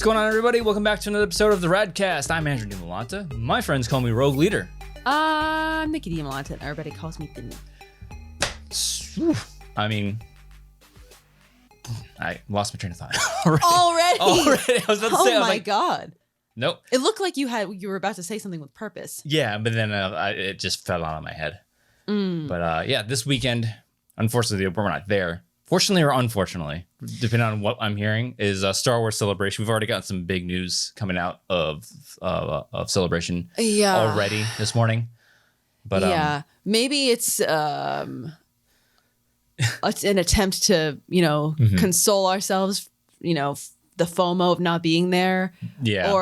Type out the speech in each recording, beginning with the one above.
going on, everybody? Welcome back to another episode of the RADcast. I'm Andrew Dimmy. My friends call me Rogue Leader. I'm Nicki and everybody calls me Dimmy. I mean, I lost my train of thought. Already? I was about to say, oh my God. Nope. It looked like you were about to say something with purpose. Yeah, but then it just fell out of my head. But yeah, this weekend, unfortunately, we're not there. Fortunately or unfortunately, depending on what I'm hearing, is a Star Wars Celebration. We've already gotten some big news coming out of Celebration already this morning. But maybe it's an attempt to, console ourselves, the FOMO of not being there. Yeah.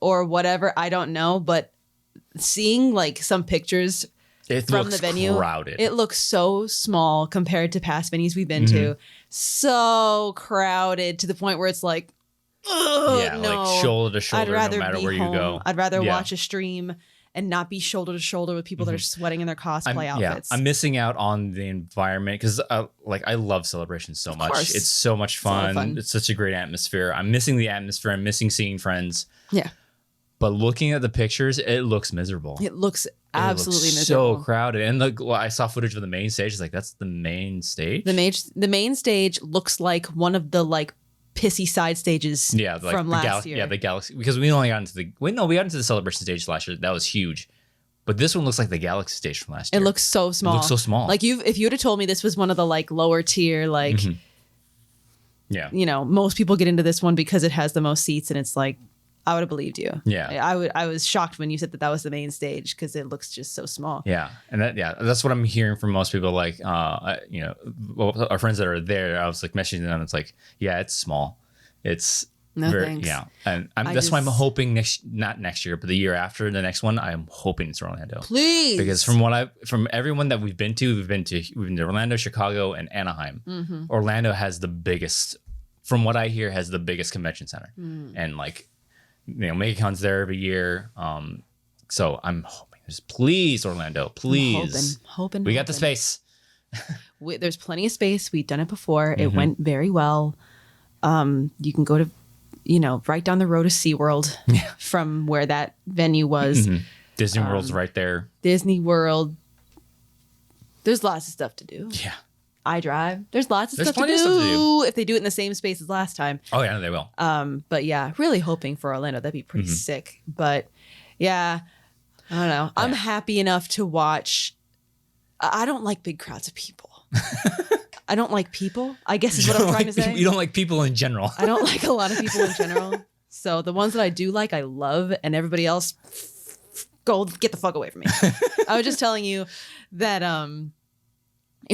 Or whatever. I don't know. But seeing like some pictures from the venue, crowded. It looks so small compared to past venues we've been to. So crowded to the point where it's like, no. Like shoulder to shoulder, no matter where you go. I'd rather watch a stream and not be shoulder to shoulder with people that are sweating in their cosplay outfits. I'm missing out on the environment because I love Celebration so much. It's so much fun. It's such a great atmosphere. I'm missing the atmosphere. I'm missing seeing friends. Yeah. But looking at the pictures, it looks miserable. It looks absolutely miserable. So crowded. And I saw footage of the main stage. It's like, that's the main stage? The main stage looks like one of the like pissy side stages from last year. Yeah, the Galaxy. Because we only got into we got into the Celebration stage last year. That was huge. But this one looks like the Galaxy stage from last year. It looks so small. Like if you would have told me this was one of the like lower tier, like, most people get into this one because it has the most seats, and it's like, I would have believed you. Yeah. I was shocked when you said that was the main stage because it looks just so small. Yeah. And that's what I'm hearing from most people. Like, our friends that are there, I was like messaging them. It's like, yeah, it's small. It's thanks. Yeah. And that's why I'm hoping not next year, but the year after the next one, I'm hoping it's Orlando. Please. Because from everyone that we've been to Orlando, Chicago, and Anaheim. Orlando has the biggest, from what I hear, has the biggest convention center. And like, MegaCon's there every year. So I'm hoping please, Orlando, please. Hoping. We got the space. There's plenty of space. We've done it before. It went very well. You can go to, right down the road to SeaWorld from where that venue was. Disney World's right there. Disney World. There's lots of stuff to do. Yeah. I drive. There's lots of stuff to do if they do it in the same space as last time. Oh yeah, they will. But yeah, really hoping for Orlando. That'd be pretty sick. But yeah, I don't know. I'm happy enough to watch. I don't like big crowds of people. I don't like people, I guess is what I'm trying to say. You don't like people in general. I don't like a lot of people in general. So the ones that I do like, I love, and everybody else, go get the fuck away from me. I was just telling you that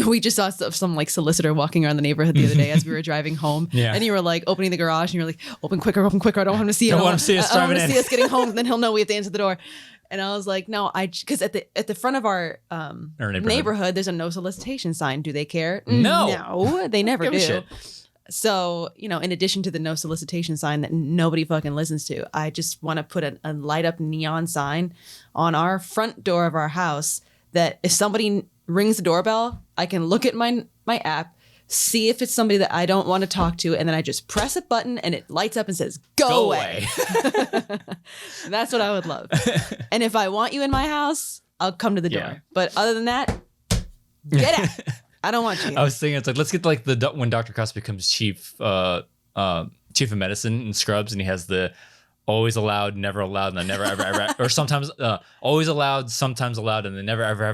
we just saw some like solicitor walking around the neighborhood the other day as we were driving home. Yeah. And you were like opening the garage and you're like, open quicker. I don't want him to see it. I don't want him to see us driving in. I want to see us getting home, and then he'll know we have to answer the door. And I was like, no, because at the front of our neighborhood, there's a no solicitation sign. Do they care? No, they never do. So, in addition to the no solicitation sign that nobody fucking listens to, I just want to put a light up neon sign on our front door of our house that if somebody rings the doorbell, I can look at my app, see if it's somebody that I don't want to talk to, and then I just press a button and it lights up and says, go away. That's what I would love. And if I want you in my house, I'll come to the door. Yeah. But other than that, get out. I don't want you. I was thinking, it's like, let's get like when Dr. Cuss becomes chief of medicine in Scrubs, and he has the always allowed, never allowed, and then never ever or sometimes always allowed, sometimes allowed, and then never ever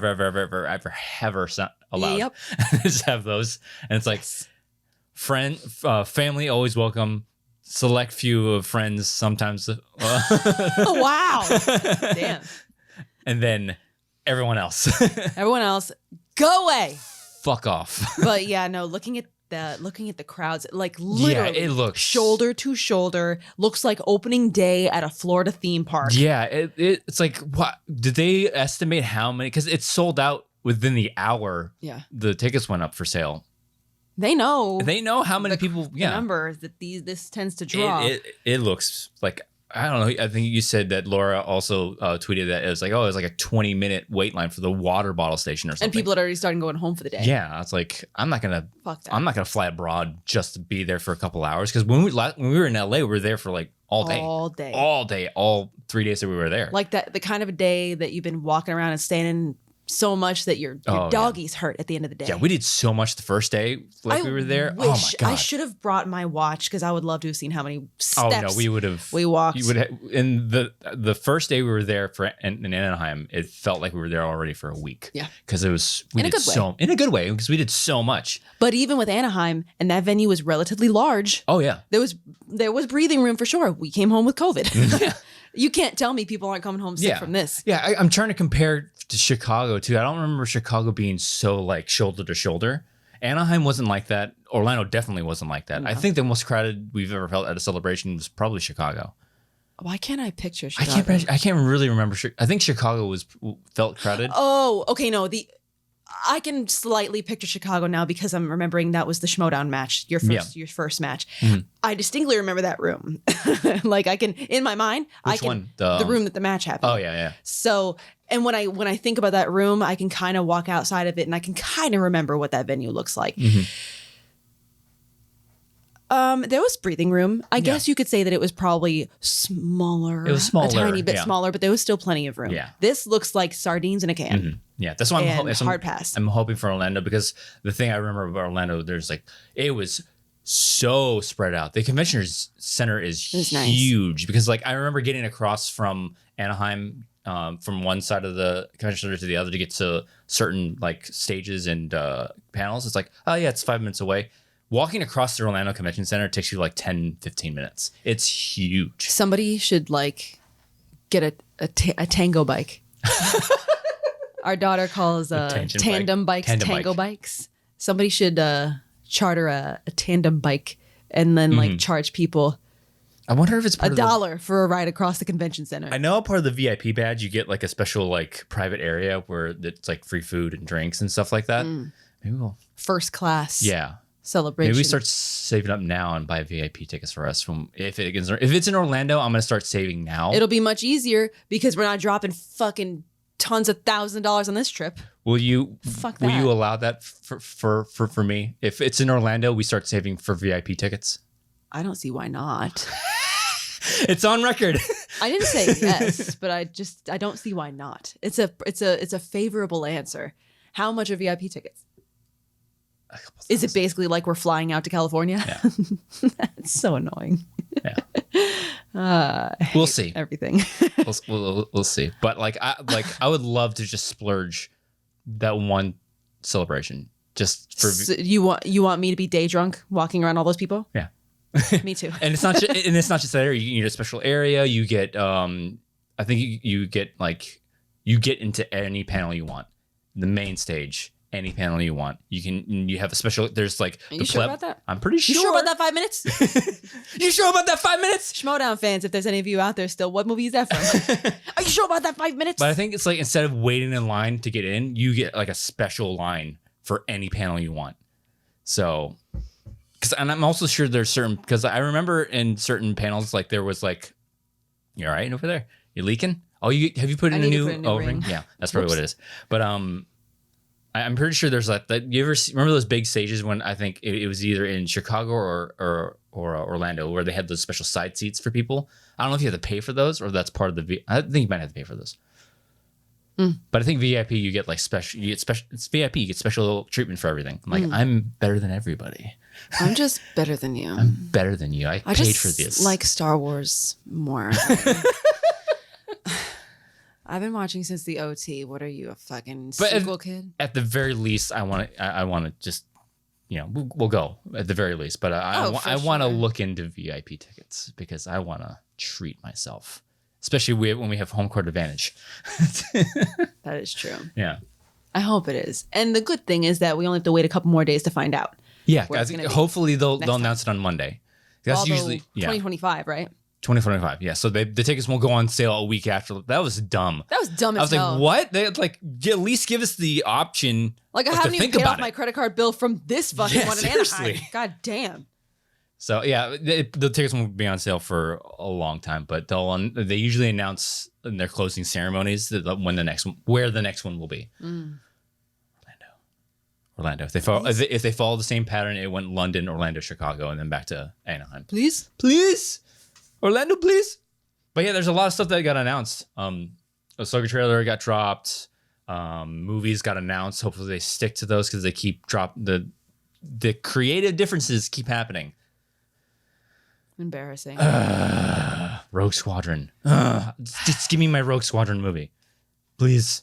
allowed. Yep. Just have those, and it's like family always welcome, select few of friends sometimes. Wow. Damn. And then everyone else. Everyone else, go away. Fuck off. But yeah, no. Looking at the crowds, like literally, it looks shoulder to shoulder. Looks like opening day at a Florida theme park. Yeah, it's like, what did they estimate how many? Because it's sold out within the hour. Yeah, the tickets went up for sale. They know how many people. The numbers that this tends to draw. It looks like I don't know. I think you said that Laura also tweeted that it was like, oh, it was like a 20-minute wait line for the water bottle station or something. And people had already started going home for the day. Yeah, I was like, I'm not gonna fly abroad just to be there for a couple hours, because when we were in LA, we were there for like all day, all 3 days that we were there. Like that, the kind of a day that you've been walking around and standing so much that your doggies hurt at the end of the day. Yeah, we did so much the first day we were there. Oh my God. I should have brought my watch, because I would love to have seen how many steps we would have. We walked. You would have, in the first day we were there in Anaheim, it felt like we were there already for a week. Yeah. Because it was in a good way, because we did so much. But even with Anaheim, and that venue was relatively large. Oh yeah. There was breathing room for sure. We came home with COVID. You can't tell me people aren't coming home sick from this. Yeah, I'm trying to compare to Chicago too. I don't remember Chicago being so like shoulder to shoulder. Anaheim wasn't like that. Orlando definitely wasn't like that. No. I think the most crowded we've ever felt at a celebration was probably Chicago. Why can't I picture Chicago? I can't really remember. I think Chicago felt crowded. Oh, okay. No, I can slightly picture Chicago now, because I'm remembering that was the Schmodown match, your first match. Mm-hmm. I distinctly remember that room. Like I can, in my mind, the room that the match happened. Oh yeah. So, and when I think about that room, I can kind of walk outside of it and I can kind of remember what that venue looks like. Mm-hmm. There was breathing room. I guess you could say that it was probably smaller. It was smaller, a tiny bit smaller, but there was still plenty of room. Yeah. This looks like sardines in a can. Mm-hmm. Yeah, that's why hard pass. I'm hoping for Orlando, because the thing I remember about Orlando, there's like, it was so spread out. The convention center is huge, nice. Because like I remember getting across from Anaheim, from one side of the convention center to the other to get to certain like stages and panels. It's like, oh yeah, it's 5 minutes away. Walking across the Orlando Convention Center takes you like 10, 15 minutes. It's huge. Somebody should like get a tango bike. Our daughter calls tandem bikes tango bikes. Somebody should charter a tandem bike and then like charge people. I wonder if it's part $1 for a ride across the convention center. I know part of the VIP badge, you get like a special like private area where it's like free food and drinks and stuff like that. Maybe we'll first class. Yeah. Celebration. Maybe we start saving up now and buy VIP tickets for us. If it's in Orlando, I'm gonna start saving now. It'll be much easier because we're not dropping fucking tons of $1,000s on this trip. Will you allow that for me? If it's in Orlando, we start saving for VIP tickets. I don't see why not. It's on record. I didn't say yes, but I don't see why not. It's a favorable answer. How much are VIP tickets? Is it basically like we're flying out to California? Yeah. That's so annoying. Yeah. We'll see. Everything. we'll see. But I would love to just splurge that one celebration just for. So you want me to be day drunk walking around all those people? Yeah. Me too. And it's not just that area. You get a special area. You get I think you get into any panel you want. The main stage. Any panel you want. You have a special, there's like Are you sure about that? I'm pretty sure. You sure about that 5 minutes? You sure about that 5 minutes? Schmodown fans, if there's any of you out there still, what movie is that from? Are you sure about that 5 minutes? But I think it's like instead of waiting in line to get in, you get like a special line for any panel you want. So, and I'm also sure there's certain, because I remember in certain panels, like there was like, you all right over there? You leaking? Oh, have you put in a new O-ring? Yeah, that's probably what it is. But I'm pretty sure there's like that. You ever remember those big stages when I think it was either in Chicago or Orlando where they had those special side seats for people? I don't know if you have to pay for those or that's part of the. I think you might have to pay for those. But I think VIP you get like special. It's VIP. You get special treatment for everything. I'm like I'm better than everybody. I'm just better than you. I'm better than you. I paid for this. Like Star Wars more. I've been watching since the OT. What are you, a fucking sequel kid? At the very least, I want to just, we'll go at the very least. But I want to look into VIP tickets because I want to treat myself, especially when we have home court advantage. That is true. Yeah. I hope it is. And the good thing is that we only have to wait a couple more days to find out. Yeah. Hopefully they'll announce it on Monday. That's usually 2025, right? 2025, yeah. So the tickets won't go on sale a week after. That was dumb. As hell. I was like, what? They at least give us the option. Like I haven't even paid off my credit card bill from this fucking one in Anaheim. God damn. So yeah, the tickets won't be on sale for a long time, but they usually announce in their closing ceremonies where the next one will be. Orlando. If they follow the same pattern, it went London, Orlando, Chicago, and then back to Anaheim. Please, Orlando, please. But yeah, there's a lot of stuff that got announced. Ahsoka trailer got dropped. Movies got announced. Hopefully they stick to those because they keep the creative differences keep happening. Embarrassing. Rogue Squadron. Just give me my Rogue Squadron movie, please.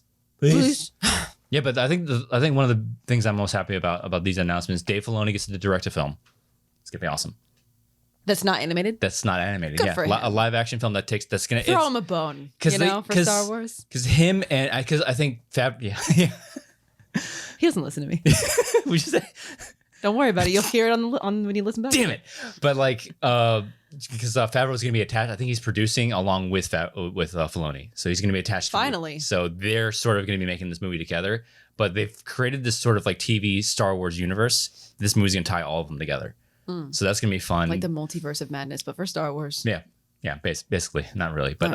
Yeah, but I think one of the things I'm most happy about these announcements, Dave Filoni gets to direct a film. It's gonna be awesome. That's not animated. Good for him. A live action film that's gonna throw him a bone. For Star Wars. Because him and I think yeah. He doesn't listen to me. We should say. Don't worry about it. You'll hear it on when you listen back. Damn it! But because Favreau's going to be attached, I think he's producing along with Filoni, so he's going to be attached. Finally, so they're sort of going to be making this movie together. But they've created this sort of like TV Star Wars universe. This movie's going to tie all of them together. So that's going to be fun, like the multiverse of madness, but for Star Wars. Yeah, basically, not really, but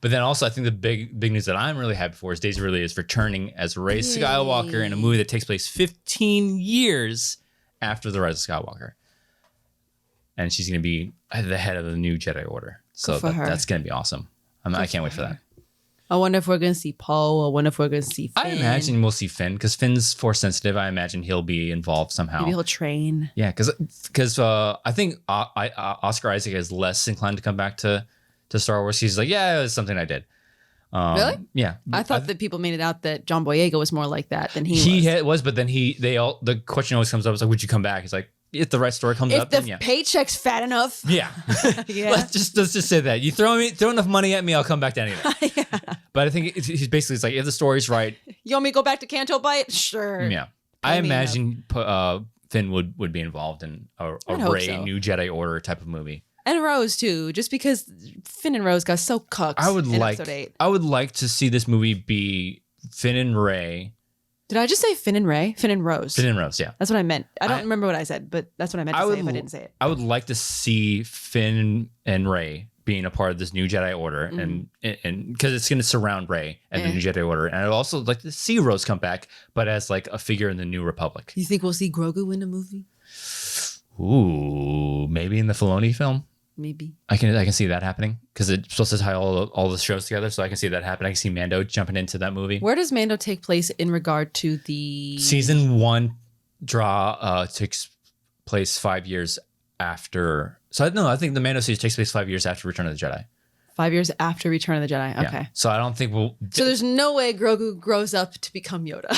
but then also I think the big news that I'm really happy for is Daisy Ridley is returning as Rey Skywalker in a movie that takes place 15 years after the Rise of Skywalker, and she's going to be the head of the new Jedi Order. So that's going to be awesome. I can't wait for that. I wonder if we're going to see Poe. I wonder if we're going to see Finn. I imagine we'll see Finn because Finn's force sensitive. I imagine he'll be involved somehow. Maybe he'll train. Yeah, because I think Oscar Isaac is less inclined to come back to Star Wars. He's like, yeah, it was something I did. Really? Yeah. I thought that people made it out that John Boyega was more like that than he was. He was, but then the question always comes up. It's like, would you come back? He's like, if the right story comes up, if the paycheck's fat enough. Yeah. Let's just say that. You throw enough money at me, I'll come back to anything. Yeah. But I think he's basically like, if the story's right. You want me to go back to Canto Bight? Sure. Yeah. I imagine Finn would be involved in a Rey New Jedi Order type of movie. And Rose too, just because Finn and Rose got so cucked in episode 8. I would like to see this movie be Finn and Rey. Did I just say Finn and Rey? Finn and Rose. Finn and Rose, yeah. That's what I meant. I don't remember what I said, but that's what I meant to say if I didn't say it. I would like to see Finn and Rey being a part of this new Jedi Order, and because it's going to surround Rey and the new Jedi Order. And I'd also like to see Rose come back, but as like a figure in the New Republic. You think we'll see Grogu in a movie? Ooh, maybe in the Filoni film. Maybe I can see that happening because it's supposed to tie all the shows together, so I can see that happen. I can see Mando jumping into that movie. Where does Mando take place in regard to the season 1 draw? Takes place 5 years after. So I think the Mando series takes place 5 years after Return of the Jedi. 5 years after Return of the Jedi. Okay. Yeah. So I don't think we'll. So there's no way Grogu grows up to become Yoda.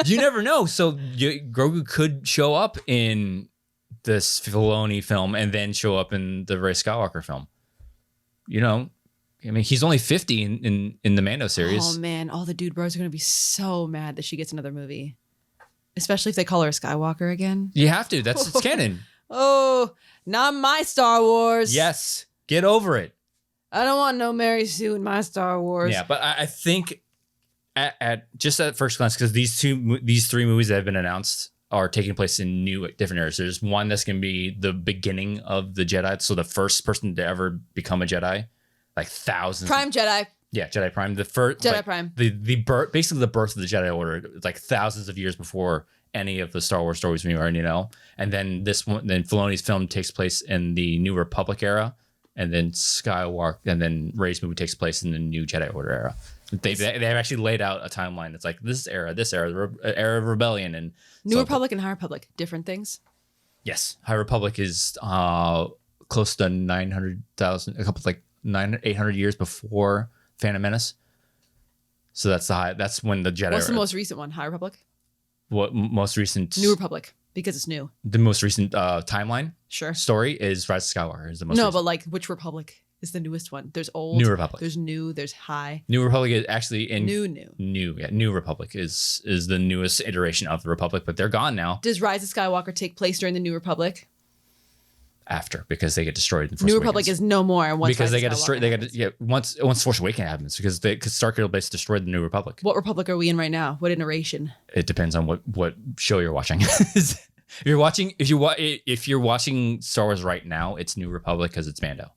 You never know. So Grogu could show up in this Filoni film and then show up in the Rey Skywalker film. You know, I mean, he's only 50 in the Mando series. Oh man, all the dude bros are gonna be so mad that she gets another movie, especially if they call her a Skywalker again. You have to. It's canon. Oh, not my Star Wars. Yes, get over it. I don't want no Mary Sue in my Star Wars. Yeah, but I think at first glance, because these 3 movies that have been announced are taking place in different eras. There's one that's going to be the beginning of the Jedi. So the first person to ever become a Jedi, like thousands. Prime Jedi. Yeah, Jedi Prime. The first Jedi Prime. The birth, basically the birth of the Jedi Order, like thousands of years before any of the Star Wars stories we already know. And then this one, then Filoni's film takes place in the New Republic era, and then Skywalker, and then Rey's movie takes place in the New Jedi Order era. They've actually laid out a timeline. It's like this era, the era of rebellion, and New Republic and High Republic, different things. Yes, High Republic is close to 900,000, a couple like 800 years before Phantom Menace. So that's when the Jedi. What's the most recent one? High Republic. What most recent? New Republic, because it's new. The most recent timeline. Sure. Story is Rise of Skywalker. Is the most. No, recent. But like which Republic? Is the newest one. There's old. New Republic. There's new. There's high. New Republic is actually in new. Yeah, New Republic is the newest iteration of the Republic, but they're gone now. Does Rise of Skywalker take place during the New Republic? After, because they get destroyed in Force New Awakens. Republic is no more. Because they get destroyed. They get once Force Awakens happens because Starkiller Base destroyed the New Republic. What Republic are we in right now? What iteration? It depends on what show you're watching. if you're watching Star Wars right now, it's New Republic because it's Mando.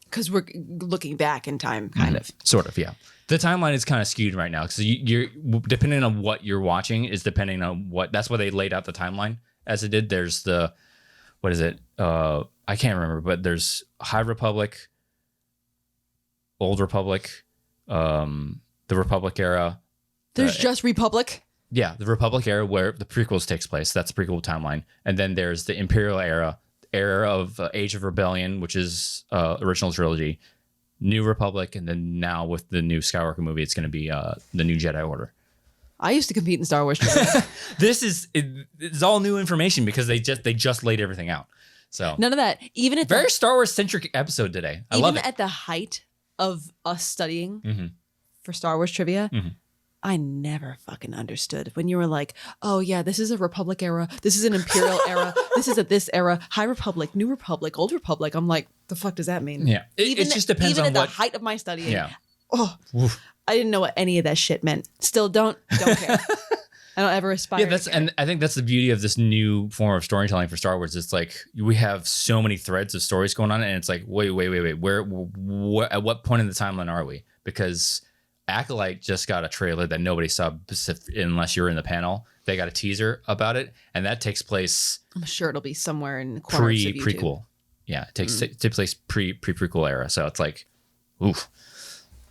Because we're looking back in time, kind of. Sort of, yeah. The timeline is kind of skewed right now because you're depending on what you're watching is depending on what. That's why they laid out the timeline as it did. There's the what is it? I can't remember, but there's High Republic, Old Republic, the Republic era. There's just Republic. Yeah, the Republic era where the prequels takes place. That's the prequel timeline, and then there's the Imperial era of Age of Rebellion, which is original trilogy. New Republic, and then now with the new Skywalker movie, it's going to be the new Jedi Order. I used to compete in Star Wars trivia. It's all new information because they just laid everything out. So none of that. Even at very Star Wars centric episode today. I love it. Even at the height of us studying for Star Wars trivia, I never fucking understood when you were like, oh yeah, this is a Republic era, this is an Imperial era, this is this era, High Republic, New Republic, Old Republic. I'm like, the fuck does that mean? Yeah, it just depends on what. Even at the height of my studying. Yeah. Oh, I didn't know what any of that shit meant. Still don't care. I don't ever aspire. Yeah, and I think that's the beauty of this new form of storytelling for Star Wars. It's like we have so many threads of stories going on, and it's like, wait. Where at what point in the timeline are we? Because Acolyte just got a trailer that nobody saw unless you're in the panel. They got a teaser about it, and that takes place. I'm sure it'll be somewhere in the corners of YouTube. Prequel. Yeah, it takes place prequel era. So it's like, oof.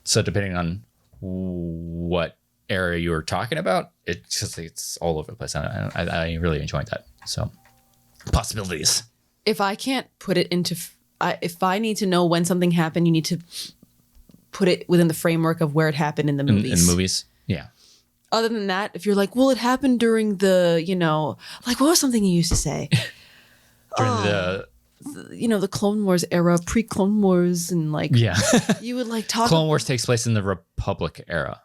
So depending on what era you were talking about, it's all over the place. I really enjoyed that. So possibilities. If I can't put it into, if I need to know when something happened, you need to put it within the framework of where it happened in the movies. In movies, yeah. Other than that, if you're like, well, it happened during the, like what was something you used to say? During the Clone Wars era, pre-Clone Wars, and like, yeah, you would like talk. Clone Wars takes place in the Republic era.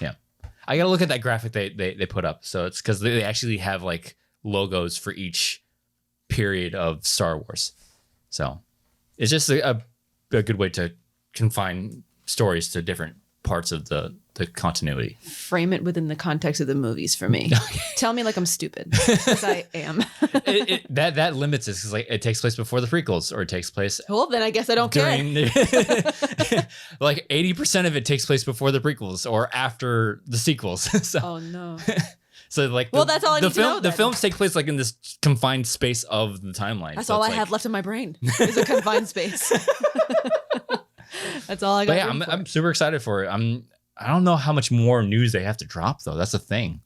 Yeah, I gotta look at that graphic they put up. So it's because they actually have like logos for each period of Star Wars. So it's just a good way to confine stories to different parts of the continuity. Frame it within the context of the movies for me. Tell me like I'm stupid, because I am. That limits it because like it takes place before the prequels, or it takes place. Well, then I guess I don't care. Like 80% of it takes place before the prequels or after the sequels. So, oh no. So like, that's all I need to know. The films take place like in this confined space of the timeline. That's all I have left in my brain is a confined space. That's all I got. But yeah, I'm super excited for it. I don't know how much more news they have to drop though. That's the thing,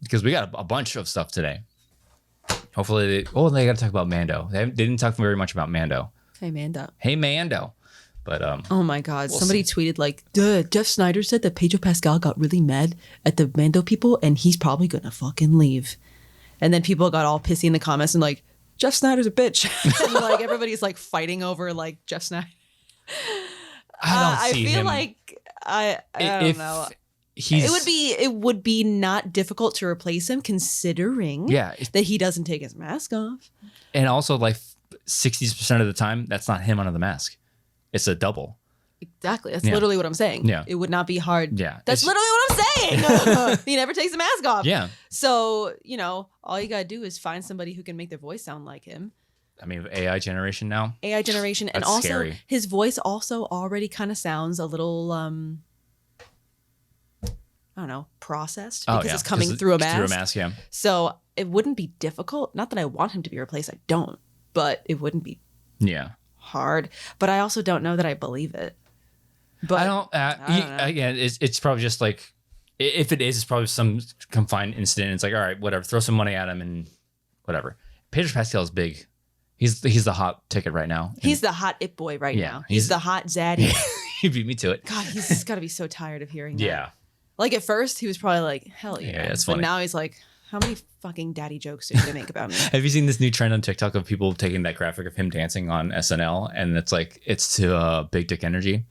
because we got a bunch of stuff today. Hopefully, they got to talk about Mando. They didn't talk very much about Mando. Hey Mando. But oh my God, somebody tweeted like, "Duh, Jeff Snyder said that Pedro Pascal got really mad at the Mando people, and he's probably gonna fucking leave." And then people got all pissy in the comments and like, Jeff Snyder's a bitch. And like everybody's like fighting over like Jeff Snyder. I feel like I don't know. It would be not difficult to replace him, considering that he doesn't take his mask off. And also, like 60% of the time, that's not him under the mask; it's a double. Exactly. That's literally what I'm saying. Yeah, it would not be hard. Yeah, that's literally what I'm saying. He never takes the mask off. Yeah. So all you gotta do is find somebody who can make their voice sound like him. I mean, AI generation now. And also scary. His voice also already kind of sounds a little, I don't know, processed because it's coming through a mask. Through a mask, yeah. So it wouldn't be difficult. Not that I want him to be replaced. I don't, but it wouldn't be. Hard. But I also don't know that I believe it. But I don't know. Again, it's probably just like, if it is, it's probably some confined incident. It's like, all right, whatever. Throw some money at him and whatever. Pedro Pascal is big. He's the hot ticket right now. He's the hot it boy right now. He's the hot zaddy. He beat me to it. God, he's got to be so tired of hearing that. Yeah. Like at first, he was probably like, hell yeah. Yeah, it's funny. But now he's like, how many fucking daddy jokes are you going to make about me? Have you seen this new trend on TikTok of people taking that graphic of him dancing on SNL? And it's like, it's to Big Dick Energy.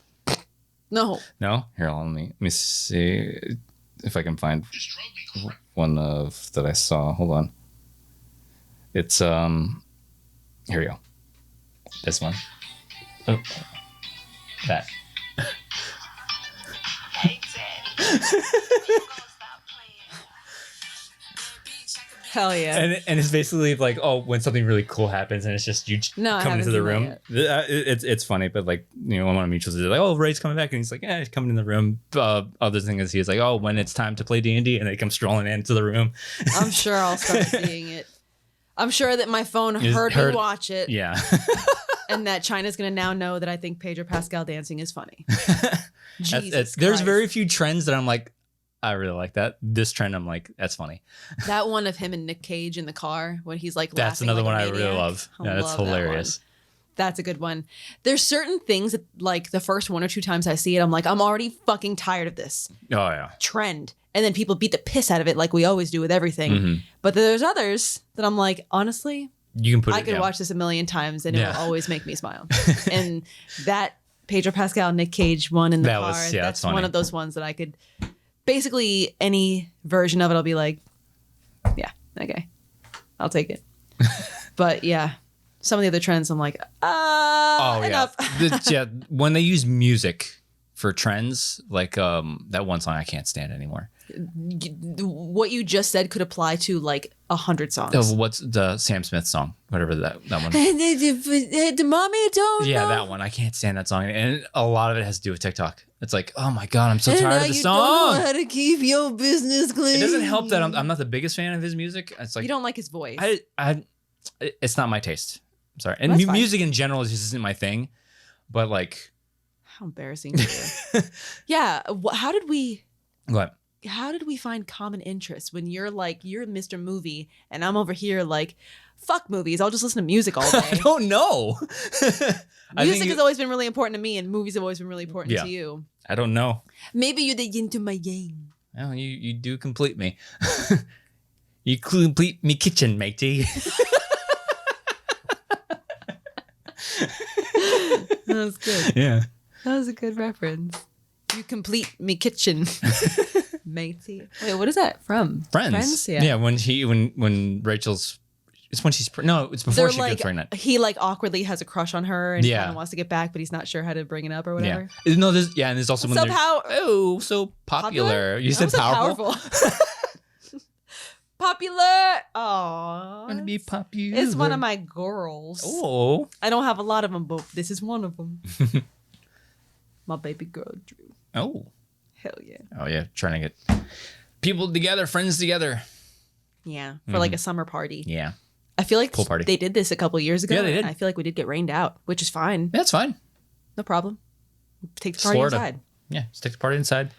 No. Here, let me see if I can find one that I saw. Hold on. It's here we go. This one. Oh, that. Hell yeah. And it's basically like, oh, when something really cool happens and it's just you coming into the room. It's funny, but like, you know, one of my mutuals is like, oh, Ray's coming back. And he's like, yeah, he's coming in the room. Other thing is he's like, oh, when it's time to play D&D, and they come strolling into the room. I'm sure I'll start seeing it. I'm sure that my phone heard me watch it. Yeah. And that China's going to now know that I think Pedro Pascal dancing is funny. There's very few trends that I'm like, I really like that. This trend, I'm like, that's funny. That one of him and Nick Cage in the car when he's like that's laughing another like one a I really love. Yeah, that's hilarious. That's a good one. There's certain things that, like, the first one or two times I see it, I'm like, I'm already fucking tired of this. Oh, yeah. Trend. And then people beat the piss out of it like we always do with everything. Mm-hmm. But there's others that I'm like, honestly, I could watch this a million times and it will always make me smile. And that Pedro Pascal, Nick Cage one in the car, that's one of those ones that I could... Basically, any version of it, I'll be like, yeah, okay, I'll take it. But yeah, some of the other trends, I'm like, enough. Yeah, when they use music for trends, like that one song I can't stand anymore. What you just said could apply to like 100 songs. What's the Sam Smith song? Whatever that one. The mommy don't know. That one. I can't stand that song, and a lot of it has to do with TikTok. It's like, oh my god, I'm so tired of the song. Don't know how to keep your business clean. It doesn't help that I'm not the biggest fan of his music. It's like you don't like his voice. It's not my taste. I'm sorry. And music in general just isn't my thing. But like, how embarrassing for you. Yeah. How did we? What? How did we find common interests when you're Mr. Movie and I'm over here like, fuck movies. I'll just listen to music all day. I don't know. Music has always been really important to me, and movies have always been really important to you. I don't know. Maybe you're the yin to my yang. Well, you do complete me. You complete me kitchen, matey. That was good. Yeah. That was a good reference. You complete me kitchen. Matey. Wait, what is that from? Friends. Yeah, when Rachel's... It's when she's... No, it's before she gets pregnant. He like awkwardly has a crush on her and kind of wants to get back, but he's not sure how to bring it up or whatever. Yeah. No, and there's also when they're... so popular. You said powerful? Popular. Oh, want to be popular. It's one of my girls. Oh, I don't have a lot of them, but this is one of them. My baby girl, Drew. Oh, hell yeah. Oh yeah, trying to get people together, friends together. Yeah, for like a summer party. Yeah, I feel like pool party. They did this a couple years ago. Yeah, they did. I feel like we did get rained out, which is fine. That's fine. No problem. Take the party inside. Yeah, just take the party inside.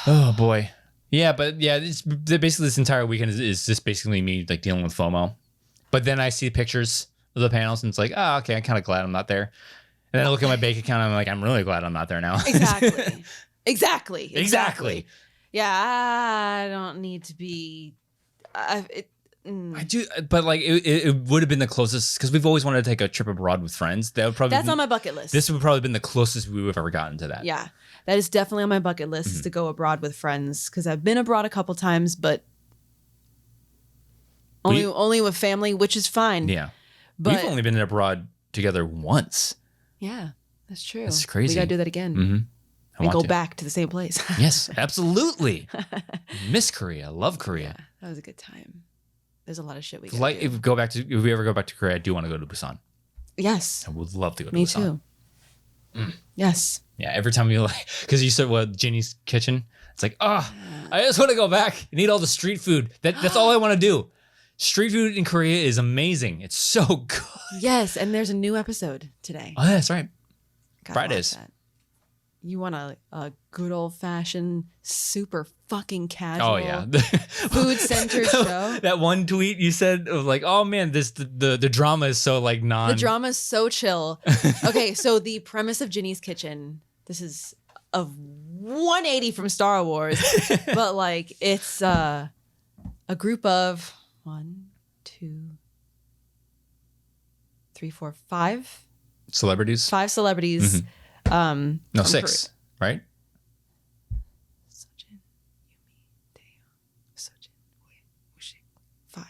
Oh boy. Yeah, but yeah, it's basically this entire weekend is just basically me like dealing with FOMO. But then I see pictures of the panels and it's like, oh, okay, I'm kind of glad I'm not there. And then I look at my bank account and I'm like, I'm really glad I'm not there now. Exactly. Yeah, I don't need to be. I do, but like it would have been the closest because we've always wanted to take a trip abroad with friends. That's on my bucket list. This would probably been the closest we would have ever gotten to that. Yeah, that is definitely on my bucket list is to go abroad with friends because I've been abroad a couple times, but only with family, which is fine. Yeah, but we've only been abroad together once. Yeah, that's true. That's crazy. We gotta do that again. Mm-hmm. And go back to the same place. Yes, absolutely. Miss Korea, love Korea. Yeah, that was a good time. There's a lot of shit we like. Do. If we ever go back to Korea, I do want to go to Busan. Yes, I would love to go to Me Busan. Me too. Yes. Yeah, every time you because you said Ginny's kitchen. It's like, I just want to go back and eat all the street food. That's all I want to do. Street food in Korea is amazing. It's so good. Yes, and there's a new episode today. Oh, that's right. Gotta Fridays. You want a good old fashioned, super fucking casual food centered show? That one tweet you said of like, oh man, the drama is so like The drama is so chill. Okay, so the premise of Ginny's Kitchen, this is a 180 from Star Wars, but like it's a group of 1, 2, 3, 4, 5 celebrities. 5 celebrities. Mm-hmm. No, 6, right? Sojin, Yumi, Taeyong, Sojin, Wushik. 5.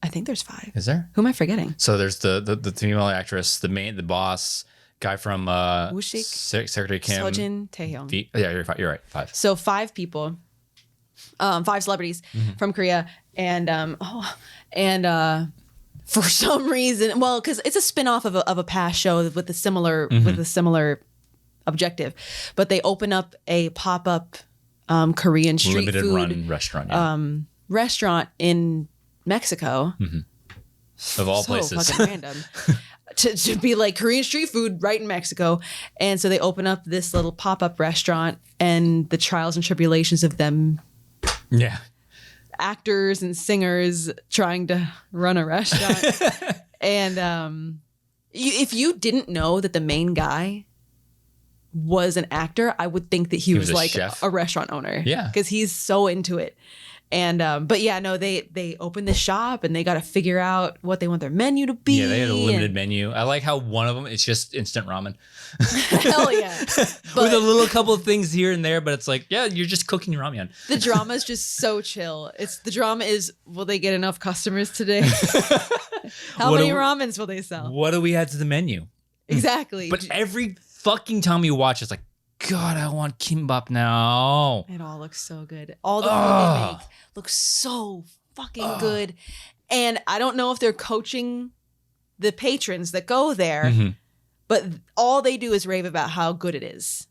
I think there's 5. Is there? Who am I forgetting? So there's the female actress, the boss guy from Wushik, Secretary Kim. Sojin, Taeyong. Yeah, you're right. 5. So 5 people. 5 celebrities from Korea, and for some reason, well, because it's a spinoff of a past show with a similar objective, but they open up a pop-up Korean street limited food run restaurant, restaurant in Mexico. Of all places, fucking random. To be like Korean street food right in Mexico. And so they open up this little pop-up restaurant, and the trials and tribulations of them. Yeah. Actors and singers trying to run a restaurant. And if you didn't know that the main guy was an actor, I would think that he was like a restaurant owner. Yeah. Because he's so into it. And but yeah, no, they opened the shop, and they got to figure out what they want their menu to be. Yeah, they had a limited menu. I like how one of them it's just instant ramen. Hell yeah. With a little couple of things here and there, but it's like, yeah, you're just cooking ramen. The drama is just so chill. The drama is, will they get enough customers today? How many ramens will they sell? What do we add to the menu? Exactly. But every fucking time you watch, it's like, God, I want kimbap now. It all looks so good. All the food they make looks so fucking good. And I don't know if they're coaching the patrons that go there, but all they do is rave about how good it is.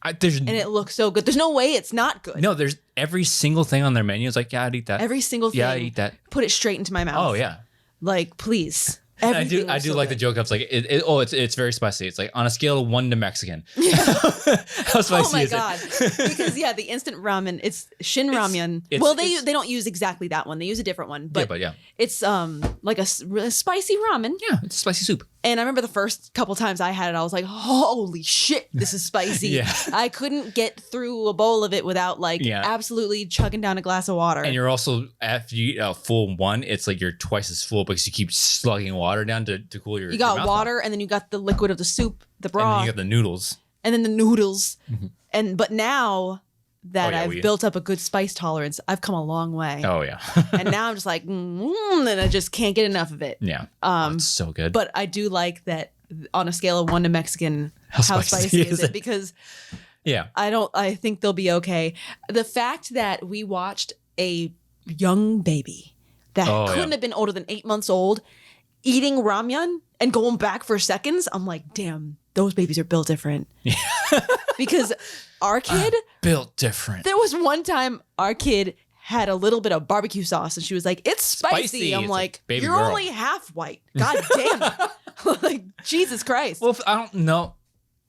And it looks so good. There's no way it's not good. No, there's every single thing on their menu is like, yeah, I'd eat that. Every single thing. Yeah, I'd eat that. Put it straight into my mouth. Oh, yeah. Like, please. I do like the joke. I was like, it's very spicy. It's like on a scale of 1 to Mexican. Yeah. How spicy is it? Because the instant ramen, it's Shin Ramyun. Well, they don't use exactly that one. They use a different one. But it's like a spicy ramen. Yeah, it's spicy soup. And I remember the first couple times I had it, I was like, holy shit, this is spicy. Yeah. I couldn't get through a bowl of it without absolutely chugging down a glass of water. And you're also, after you eat a full one, it's like you're twice as full because you keep slugging water down to cool your. You got your water, and then you got the liquid of the soup, the broth. And then you got the noodles. And then the noodles. But now that I've built up a good spice tolerance, I've come a long way. Oh, yeah. And now I'm just like, and I just can't get enough of it. Yeah. It's so good. But I do like that on a scale of 1 to Mexican, how spicy is it? Because I think they'll be okay. The fact that we watched a young baby that couldn't have been older than 8 months old eating ramyun and going back for seconds, I'm like, damn, those babies are built different. Yeah. Because our kid built different. There was one time our kid had a little bit of barbecue sauce, and she was like, "It's spicy." I'm like, "You're girl. Only half white. God damn it!" Like, Jesus Christ. Well, I don't know.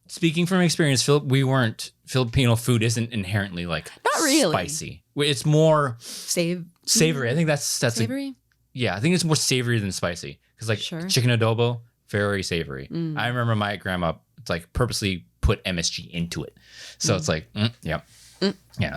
Speaking from experience, Filipino food isn't inherently like not really spicy. It's more savory. I think that's savory. I think it's more savory than spicy because chicken adobo, very savory. I remember my grandma purposely put MSG into it, so it's like yeah.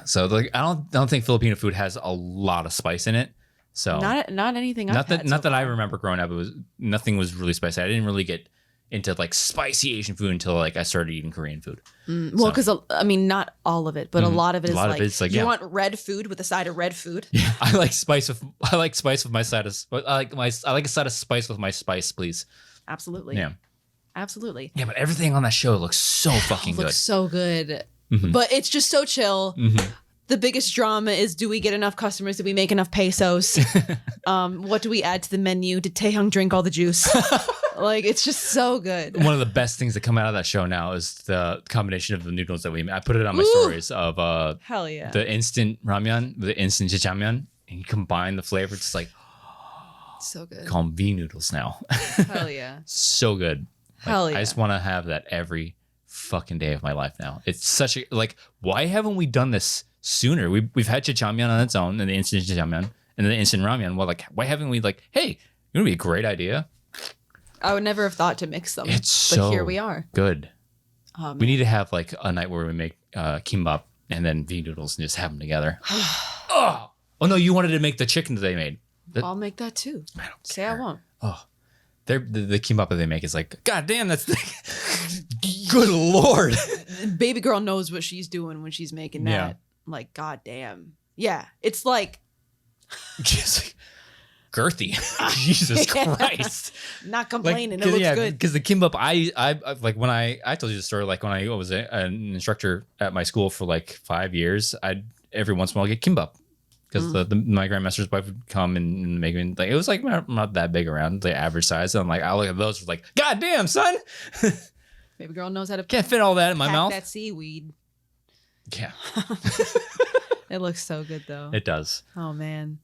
So I don't think Filipino food has a lot of spice in it. So not anything. Not that I remember growing up. Nothing was really spicy. I didn't really get into spicy Asian food until I started eating Korean food. Well, because I mean, not all of it, but a lot of it is you want red food with a side of red food. Yeah, I like spice with my side of. I like a side of spice with my spice, please. Absolutely. Yeah. Absolutely. Yeah, but everything on that show looks so fucking good. Looks so good. But it's just so chill. The biggest drama is, do we get enough customers? Do we make enough pesos? What do we add to the menu? Did Taehyung drink all the juice? It's just so good. One of the best things that come out of that show now is the combination of the noodles that we made. I put it on my stories of hell yeah, the instant ramyun, the instant jjajangmyeon, and you combine the flavor. It's like so good. Call them V noodles now. Hell yeah, so good. Hell yeah. I just want to have that every fucking day of my life now. It's such a why haven't we done this sooner? We've had jjajangmyeon on its own and the instant jjajangmyeon and the instant ramyun. Well, why haven't we hey, it would be a great idea. I would never have thought to mix them. But so here we are. Good. We need to have a night where we make kimbap and then V noodles and just have them together. Oh no, you wanted to make the chicken that they made. I'll make that too. I don't say care. I won't. Oh, the kimbap that they make is God damn, that's good Lord. Baby girl knows what she's doing when she's making that. Yeah. God damn. Yeah, it's just girthy. Jesus Christ. Not complaining. It looks good. Because the kimbap, I when I told you the story, when I was an instructor at my school for 5 years, I'd every once in a while get kimbap because my grandmaster's wife would come and make me like, it was like not that big around the average size. So I'm like, I look at those like, God damn, son. Baby girl knows how to can't fit all that in my mouth. That seaweed. Yeah. It looks so good though. It does. Oh man.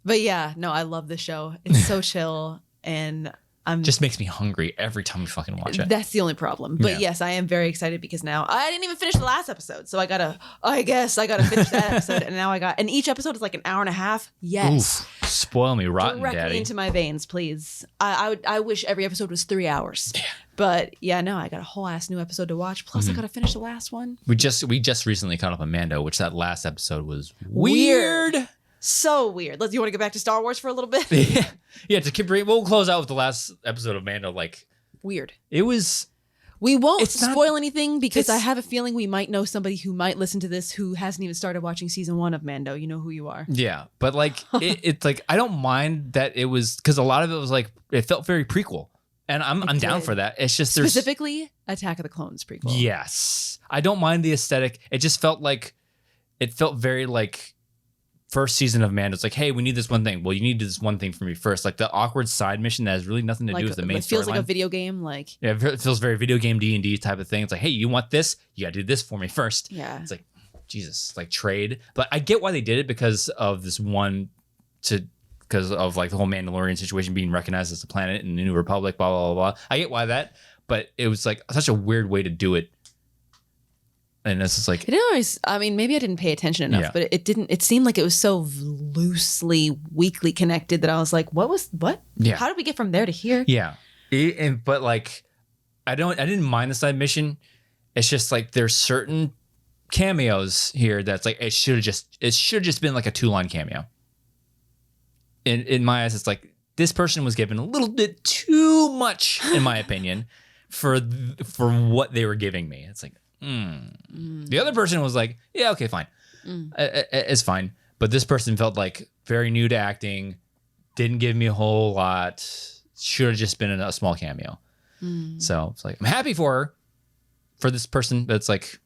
But yeah, no, I love the show. It's so chill, and just makes me hungry every time we fucking watch it. That's the only problem. But yes, I am very excited because now I didn't even finish the last episode. So I gotta finish that episode. And now and each episode is like an hour and a half. Yes. Oof, spoil me rotten, directly daddy. into my veins, please. I wish every episode was 3 hours. Yeah. But yeah, no, I got a whole ass new episode to watch. Plus I gotta finish the last one. We just recently caught up on Mando, which that last episode was weird. So weird. You want to go back to Star Wars for a little bit? Yeah. We'll close out with the last episode of Mando. Like weird. It was. We won't spoil anything because I have a feeling we might know somebody who might listen to this who hasn't even started watching season 1 of Mando. You know who you are. Yeah, but like it's like I don't mind that it was because a lot of it was like it felt very prequel, and I'm down for that. It's just specifically Attack of the Clones prequel. Yes, I don't mind the aesthetic. It just felt very like. First season of Mando, it's like, hey, we need this one thing. Well, you need this one thing from me first. Like the awkward side mission that has really nothing to do with the main storyline. It feels like a video game. Yeah, it feels very video game D&D type of thing. It's like, hey, you want this? You got to do this for me first. Yeah. It's like, Jesus, like trade. But I get why they did it because of this because of like the whole Mandalorian situation being recognized as a planet in the New Republic, blah, blah, blah, blah. I get why that, but it was like such a weird way to do it. And it's just like it didn't always. I mean, maybe I didn't pay attention enough, but it didn't. It seemed like it was so loosely, weakly connected that I was like, "What? Yeah. How did we get from there to here?" Yeah, but like, I didn't mind the side mission. It's just like there's certain cameos here that's like it should have just been like a 2-line cameo. In my eyes, it's like this person was given a little bit too much, in my opinion, for what they were giving me. It's like. The other person was like, yeah, okay, fine. It's fine. But this person felt like very new to acting, didn't give me a whole lot, should have just been a small cameo. So it's like, I'm happy for this person, but it's like,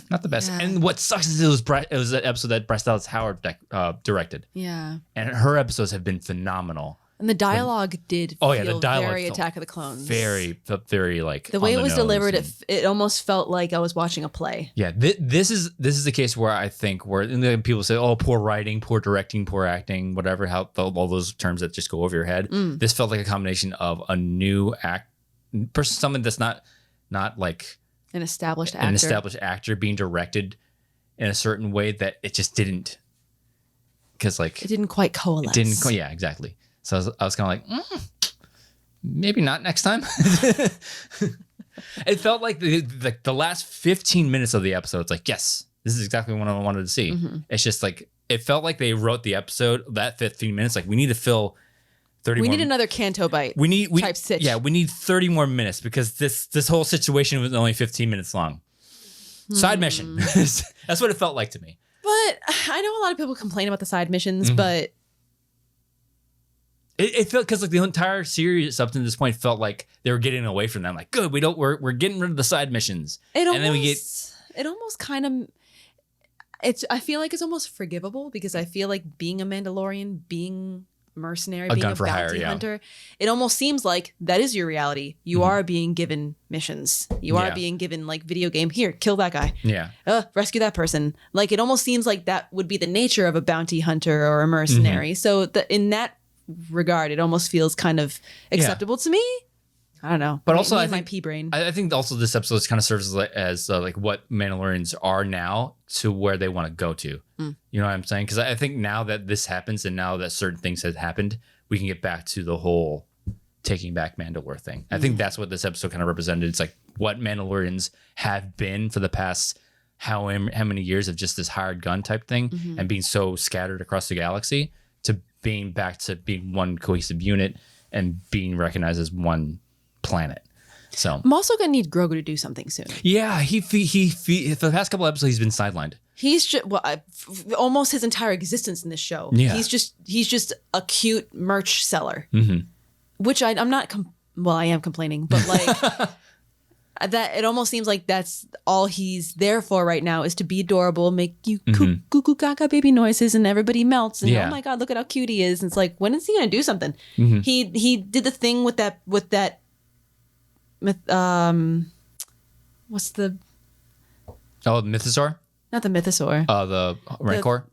not the best. Yeah. And what sucks is it was an episode that Bryce Dallas Howard directed. Yeah. And her episodes have been phenomenal. And the dialogue did feel very Attack of the Clones. Very like the way it was delivered, it almost felt like I was watching a play. Yeah, this is the case where I think and people say, oh, poor writing, poor directing, poor acting, whatever, all those terms that just go over your head. This felt like a combination of a new someone that's not like an established actor being directed in a certain way that it just didn't, because like it didn't quite coalesce. Yeah, exactly. So I was kind of like, maybe not next time. It felt like the last 15 minutes of the episode. It's like, yes, this is exactly what I wanted to see. It's just like, it felt like they wrote the episode, that 15 minutes. Like, we need to fill 30 We more. need another Canto Bite type stitch. Yeah, we need 30 more minutes because this whole situation was only 15 minutes long. Side mission. That's what it felt like to me. But I know a lot of people complain about the side missions, but it felt, because like the entire series up to this point felt like they were getting away from them. Like, good, we're getting rid of the side missions. It almost kind of. I feel like it's almost forgivable because I feel like being a Mandalorian, being a mercenary, being a bounty hunter, it almost seems like that is your reality. You are being given missions. You are being given like video game. Here, kill that guy. Yeah. Rescue that person. Like, it almost seems like that would be the nature of a bounty hunter or a mercenary. So in that regard, it almost feels kind of acceptable to me. I don't know. But also, I think my pea brain. I think also this episode kind of serves as like what Mandalorians are now to where they want to go to. You know what I'm saying? Because I think now that this happens and now that certain things have happened, we can get back to the whole taking back Mandalore thing. I think that's what this episode kind of represented. It's like what Mandalorians have been for the past how many years of just this hired gun type thing and being so scattered across the galaxy to being back to being one cohesive unit and being recognized as one planet. So I'm also gonna need Grogu to do something soon. Yeah, he for the past couple episodes he's been sidelined. He's just almost his entire existence in this show. Yeah. He's just a cute merch seller, which I'm not. I am complaining, but like that it almost seems like that's all he's there for right now is to be adorable, make you cuckoo gaga baby noises, and everybody melts. And oh my god, look at how cute he is. And it's like, when is he gonna do something? He did the thing with that what's the Mythosaur? Not the Mythosaur. The Rancor?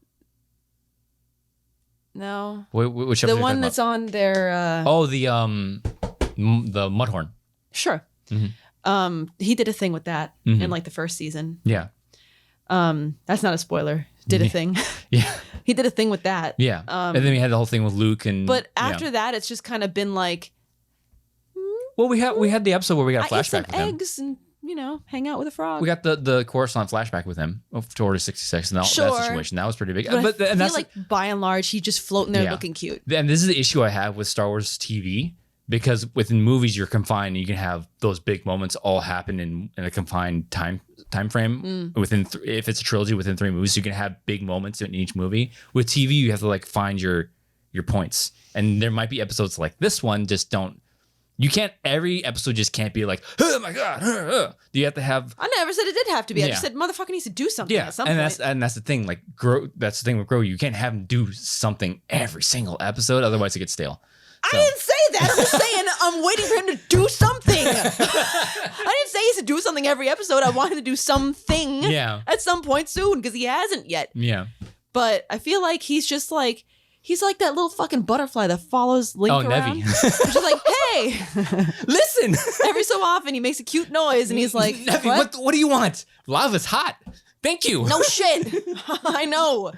No. Which the one that's on their the Mudhorn. Sure. He did a thing with that in like the first season. Yeah. That's not a spoiler. Did a thing. Yeah. He did a thing with that. Yeah. And then we had the whole thing with Luke and. But after that, it's just kind of been like. Well, we had the episode where we got a flashback with him. Eggs and hang out with a frog. We got the Coruscant flashback with him of Order 66 and that situation. That was pretty big. But I feel like by and large, he's just floating there looking cute. And this is the issue I have with Star Wars TV. Because within movies, you're confined. You can have those big moments all happen in a confined time frame. Within if it's a trilogy, within 3 movies, you can have big moments in each movie. With TV, you have to like find your points, and there might be episodes like this one just don't. You can't. Every episode just can't be like, oh my god. You have to have. I never said it did have to be. I just said motherfucker needs to do something. Yeah, at some point. That's the thing. Like that's the thing with Grogu. You can't have him do something every single episode, otherwise it gets stale. So. I didn't say that. I was saying I'm waiting for him to do something. I didn't say he's to do something every episode. I want him to do something at some point soon because he hasn't yet. Yeah. But I feel like he's just like, he's like that little fucking butterfly that follows Link around. Nevi. Which is like, hey, listen. Every so often he makes a cute noise and he's like, Nevi, what do you want? Lava's hot. Thank you. No shit. I know.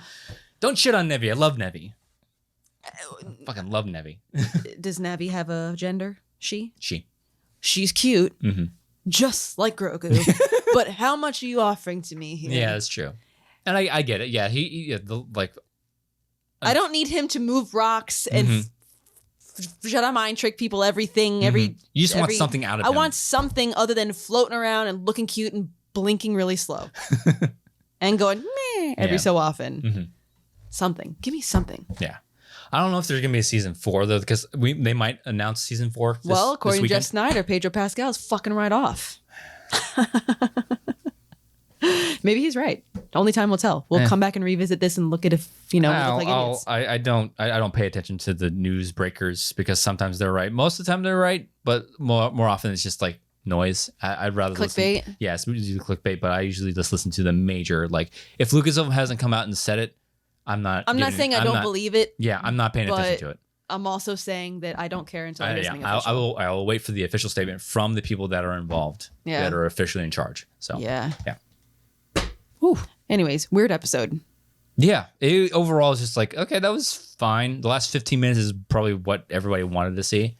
Don't shit on Nevi. I love Nevi. Fucking love Nevi. Does Nevi have a gender? She. She's cute, just like Grogu. But how much are you offering to me here? Yeah, that's true. And I get it. Yeah, I don't need him to move rocks and Jedi mind trick people. Everything. You just want something out of him. I want something other than floating around and looking cute and blinking really slow and going meh every so often. Something. Give me something. Yeah. I don't know if there's gonna be a season 4 though, because they might announce season 4. Well, according to Jeff Snyder, Pedro Pascal is fucking right off. Maybe he's right. Only time will tell. We'll come back and revisit this and look at if look like idiots. I don't pay attention to the news breakers because sometimes they're right. Most of the time they're right, but more often it's just like noise. I'd rather clickbait. Listen. Yes, we do clickbait, but I usually just listen to the major. Like if Lucasfilm hasn't come out and said it. I'm not saying I don't believe it. Yeah, I'm not paying attention to it. I'm also saying that I don't care until it is official. I will wait for the official statement from the people that are involved, that are officially in charge. So yeah. Whew. Anyways, weird episode. Yeah, it overall is just like, okay, that was fine. The last 15 minutes is probably what everybody wanted to see.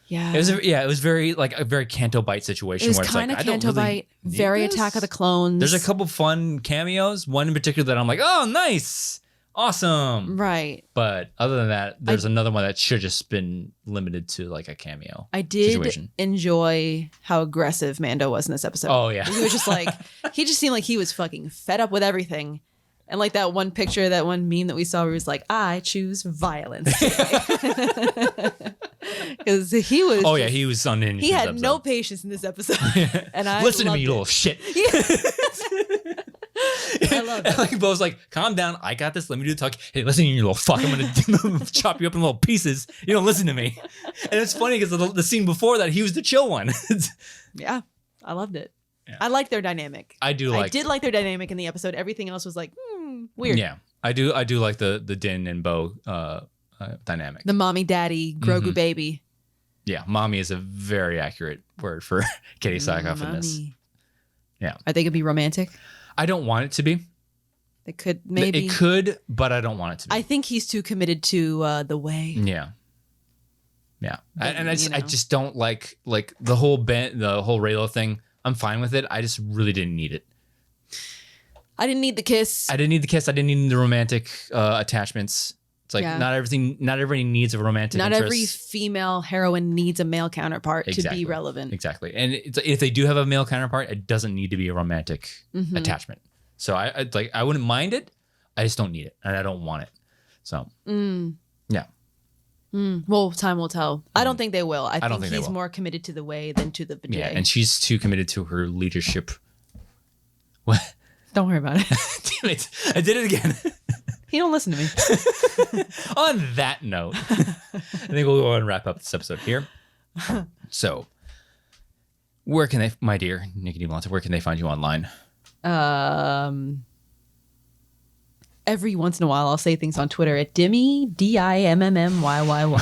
Yeah, it was very like a very Canto Bite situation. It was kind of Canto Bite, very Attack of the Clones. There's a couple fun cameos. One in particular that I'm like, oh, nice. Awesome. Right. But other than that, there's another one that should have just been limited to like a cameo. I did enjoy how aggressive Mando was in this episode. Oh, yeah. He was just like, he just seemed like he was fucking fed up with everything. And like that one picture, that one meme that we saw where he was like, I choose violence. Because he was. Oh, yeah. He was unhinged. He had no patience in this episode. And I listen to me, you little shit. I love it. Like Bo's like, calm down. I got this. Let me do the talk. Hey, listen, you little fuck. I'm gonna chop you up in little pieces. You don't listen to me. And it's funny because the scene before that, he was the chill one. Yeah, I loved it. Yeah. I like their dynamic. I did like their dynamic in the episode. Everything else was like weird. Yeah, I do like the Din and Bo dynamic. The mommy daddy Grogu baby. Yeah, mommy is a very accurate word for Katie Sackhoff in this. Yeah, are they gonna be romantic? I don't want it to be. They could maybe. It could, but I don't want it to be. I think he's too committed to the way. Yeah. Yeah, and I just don't like the whole Raylo thing. I'm fine with it. I just really didn't need it. I didn't need the kiss. I didn't need the romantic attachments. It's like not everybody needs a romantic interest. Not every female heroine needs a male counterpart to be relevant. Exactly. And if they do have a male counterpart, it doesn't need to be a romantic attachment. So I wouldn't mind it. I just don't need it and I don't want it. So yeah. Well, time will tell. I don't think they will. I don't think think he's more committed to the way than to the vajay. Yeah, and she's too committed to her leadership. What? Don't worry about it. Damn it. I did it again. He don't listen to me. On that note, I think we'll go and wrap up this episode here. So, where can they, my dear Nicki Volante, where can they find you online? Every once in a while, I'll say things on Twitter at Dimmy, DIMMMYYY.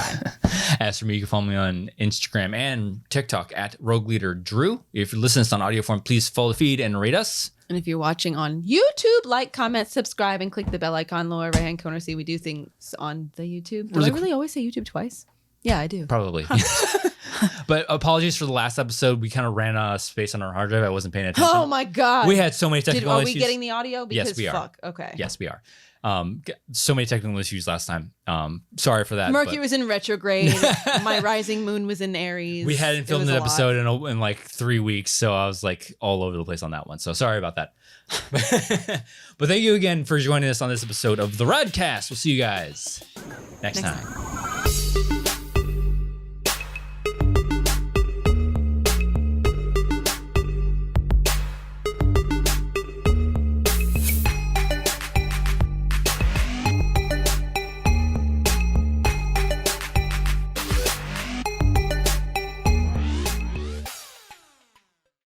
As for me, you can follow me on Instagram and TikTok at Rogue Leader Drew. If you're listening to this on audio form, please follow the feed and rate us. And if you're watching on YouTube, like, comment, subscribe, and click the bell icon lower right-hand corner. See, we do things on the YouTube. Do I really always say YouTube twice? Yeah, I do. Probably. But apologies for the last episode. We kind of ran out of space on our hard drive. I wasn't paying attention. Oh my God. We had so many technical issues. Are we getting the audio? Because yes, we are. Fuck. Okay. Yes, we are. So many technical issues last time. Sorry for that. Mercury was in retrograde. My rising moon was in Aries. We hadn't filmed an episode in like 3 weeks, so I was like all over the place on that one. So sorry about that. But thank you again for joining us on this episode of the RADcast. We'll see you guys next time.